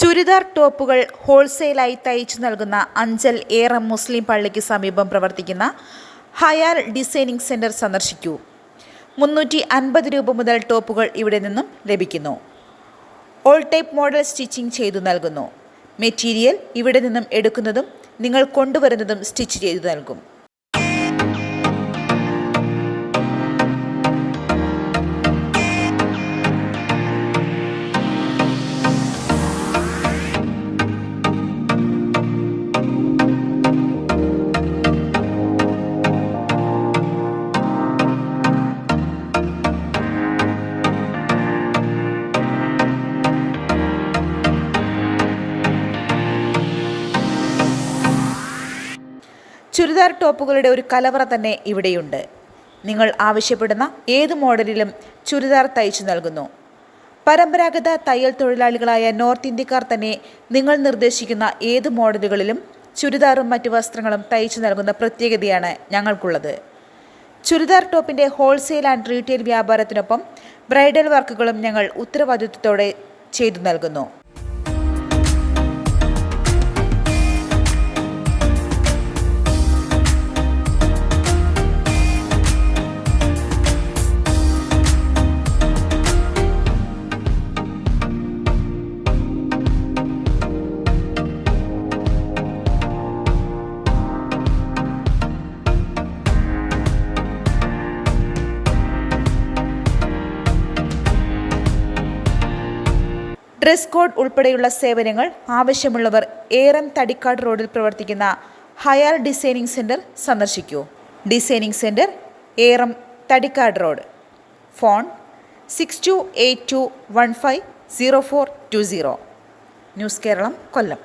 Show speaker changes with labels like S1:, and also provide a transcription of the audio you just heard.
S1: ചുരിദാർ ടോപ്പുകൾ ഹോൾസെയിലായി തയ്ച്ചു നൽകുന്ന അഞ്ചൽ ഏറം മുസ്ലിം പള്ളിക്ക് സമീപം പ്രവർത്തിക്കുന്ന ഹയാൽ ഡിസൈനിങ് സെൻറ്റർ സന്ദർശിക്കൂ. 350 രൂപ മുതൽ ടോപ്പുകൾ ഇവിടെ നിന്നും ലഭിക്കുന്നു. ഓൾ ടൈപ്പ് മോഡൽ സ്റ്റിച്ചിങ് ചെയ്തു നൽകുന്നു. മെറ്റീരിയൽ ഇവിടെ നിന്നും എടുക്കുന്നതും നിങ്ങൾ കൊണ്ടുവരുന്നതും സ്റ്റിച്ച് ചെയ്തു നൽകും. ചുരിദാർ ടോപ്പുകളുടെ ഒരു കലവറ തന്നെ ഇവിടെയുണ്ട്. നിങ്ങൾ ആവശ്യപ്പെടുന്ന ഏത് മോഡലിലും ചുരിദാർ തയ്ച്ചു നൽകുന്നു. പരമ്പരാഗത തയ്യൽ തൊഴിലാളികളായ നോർത്ത് ഇന്ത്യക്കാർ തന്നെ നിങ്ങൾ നിർദ്ദേശിക്കുന്ന ഏത് മോഡലുകളിലും ചുരിദാറും മറ്റു വസ്ത്രങ്ങളും തയ്ച്ചു നൽകുന്ന പ്രത്യേകതയാണ് ഞങ്ങൾക്കുള്ളത്. ചുരിദാർ ടോപ്പിൻ്റെ ഹോൾസെയിൽ ആൻഡ് റീറ്റെയിൽ വ്യാപാരത്തിനൊപ്പം ബ്രൈഡൽ വർക്കുകളും ഞങ്ങൾ ഉത്തരവാദിത്വത്തോടെ ചെയ്തു നൽകുന്നു. ഡ്രസ് കോഡ് ഉൾപ്പെടെയുള്ള സേവനങ്ങൾ ആവശ്യമുള്ളവർ ഏറം തടിക്കാട് റോഡിൽ പ്രവർത്തിക്കുന്ന ഹയാൽ ഡിസൈനിങ് സെൻറ്റർ സന്ദർശിക്കൂ. Designing centre Eram Thadikkad road. Phone 6282150420. News Keralam, കൊല്ലം.